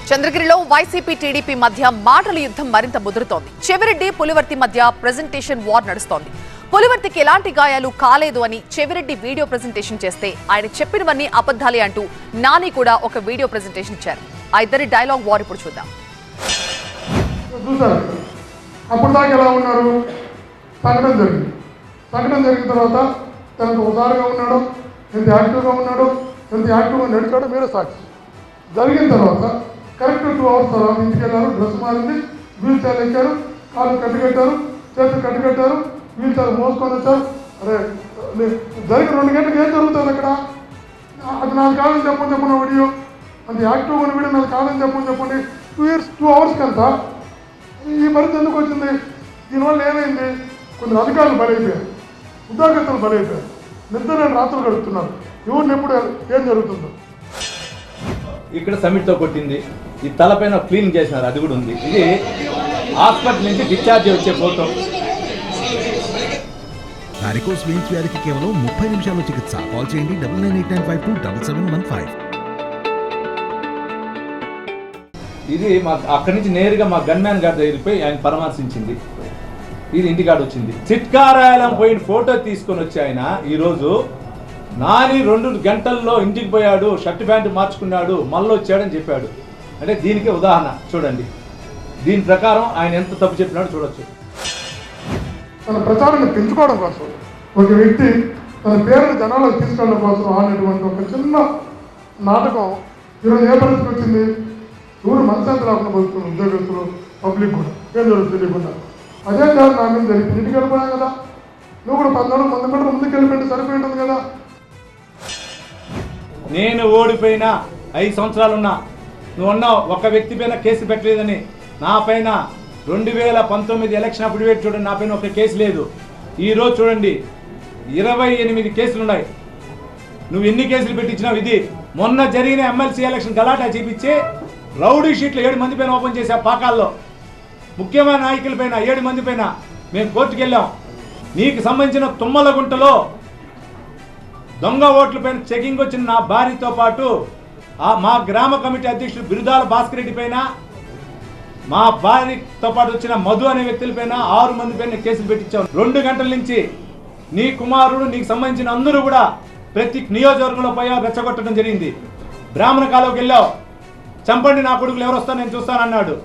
చంద్రగిరిలో YCP TDP మధ్య మాటల యుద్ధం మరింత ముదురుతోంది. చెవిరెడ్డి పులివర్తి మధ్య ప్రెజెంటేషన్ వార్ నడుస్తోంది. పులివర్తికి ఎలాంటి గాయాలు కాలేదు అని చెవిరెడ్డి వీడియో ప్రెజెంటేషన్ చేస్తే ఆయన చెప్పినవన్నీ అబద్ధాలే అంటూ నాని కూడా ఒక వీడియో ప్రెజెంటేషన్ ఇచ్చారు. ఆ ఇద్దరి డైలాగ్ వార్ ఇప్పుడు చూద్దాం. అప్పుడు దాకా ఎలా ఉన్నారు? సంఘటన జరిగిన తర్వాత తనకు ఉదారుగా ఉన్నాడు, ఎంత యాక్టివ్గా ఉన్నాడు, ఎంత యాక్టివ్గా నడిచాడో మీరే సాక్షి. జరిగిన తర్వాత కరెక్ట్ 2 hours తర్వాత ఇంటికి వెళ్ళారు, డ్రెస్ మారింది, వీల్ చైర్ ఎక్కారు, కాళ్ళు కట్టుకట్టారు, చేతులు కట్టుకట్టారు, వీల్ చైర్ మోసుకొని వచ్చారు. అరే జరిగిన 2 గంటలకు ఏం జరుగుతుంది అక్కడ? అది నాకు కాదని చెప్పండి వీడియో, అంత యాక్టివ్గా ఉన్న వీడియో నాకు కాదని చెప్పండి. 2 hours కంతా ఈ పరిస్థితి ఎందుకు వచ్చింది? దీనివల్ల ఏమైంది? కొందరు అధికారులు బలైపోయారు, ఉద్యోగస్తులు బలైపోయారు, నిద్ర రాత్రులు గడుపుతున్నారు. ఎవరిని ఎప్పుడు ఏం జరుగుతుందో ఇక్కడ సమిట్తో కొట్టింది, ఈ తలపైన క్లీన్ చేసినారు, అది కూడా ఉంది. ఇది హాస్పిటల్ నుంచి డిశ్చార్జ్ వచ్చే ఫోటో. వారికోస్ వెయిన్స్ వ్యాధికి కేవలం 30 నిమిషాల్లో చికిత్స. కాల్ చేయండి 9989527715. ఇది అక్కడి నుంచి నేరుగా మా గన్మ్యాన్ గారి దగ్గరికి పోయి ఆయన పరామర్శించింది. ఇది ఇంటికాడ వచ్చింది. చిట్కారాయలం పోయిన ఫోటో తీసుకొని వచ్చి ఆయన ఈరోజు నాని 2 గంటల్లో ఇంటికి పోయాడు, షర్ట్ ప్యాంటు మార్చుకున్నాడు, మళ్ళీ వచ్చాడని చెప్పాడు. అంటే దీనికి ఉదాహరణ చూడండి. దీని ప్రకారం ఆయన ఎంత తప్పు చెప్పినాడు చూడొచ్చు. తన ప్రచారాన్ని పెంచుకోవడం కోసం ఒక వ్యక్తి తన పేరుని జనాలకు తీసుకెళ్ళడం కోసం ఆడినటువంటి ఒక చిన్న నాటకం ఈరోజు ఏ పరిస్థితి వచ్చింది? ఎవరు మనశాంతి లేకుండా బతుకుతున్నారు, ఉద్యోగస్తులు, పబ్లిక్ కూడా ఏం జరుగుతుంది తెలియకుండా. అదే కాదు నా మీద జరిగింది. ఇంటికి వెళ్ళిపోయాం కదా, నువ్వు కూడా 14 మంది కూడా ముందుకు వెళ్ళిపోయింది, సరిపోయి ఉంటుంది కదా. నేను ఓడిపోయినా 5 సంవత్సరాలు ఉన్నా, నువ్వు అన్నావు ఒక్క వ్యక్తి పైన కేసు పెట్టలేదని. నా పైన 2019 ఎలక్షన్ అప్పుడు చూడండి, నా పైన ఒక కేసు లేదు. ఈరోజు చూడండి 28 కేసులు ఉన్నాయి. నువ్వు ఎన్ని కేసులు పెట్టించినావు? ఇది మొన్న జరిగిన ఎమ్మెల్సీ ఎలక్షన్ గలాటా చేపించి రౌడీ షీట్లు 7 మంది పైన ఓపెన్ చేసా. పాకాల్లో ముఖ్యమైన నాయకుల పైన 7 మంది పైన మేము కోర్టుకు వెళ్ళాం. నీకు సంబంధించిన తుమ్మలగుంటలో దొంగ ఓట్ల పైన చెకింగ్ వచ్చిన నా భార్యతో పాటు మా గ్రామ కమిటీ అధ్యక్షుడు బిరుదాల భాస్కర్ రెడ్డి పైన, మా భార్యతో పాటు వచ్చిన మధు అనే వ్యక్తులపైన 6 మంది పైన కేసులు పెట్టించావు. 2 గంటల నుంచి నీ కుమారుడు, నీకు సంబంధించిన అందరూ కూడా ప్రతి నియోజకవర్గంలో పోయా రెచ్చగొట్టడం జరిగింది. బ్రాహ్మణ కాలువకి వెళ్ళావు, చంపండి నా కొడుకులు ఎవరు వస్తారో నేను చూస్తానన్నాడు.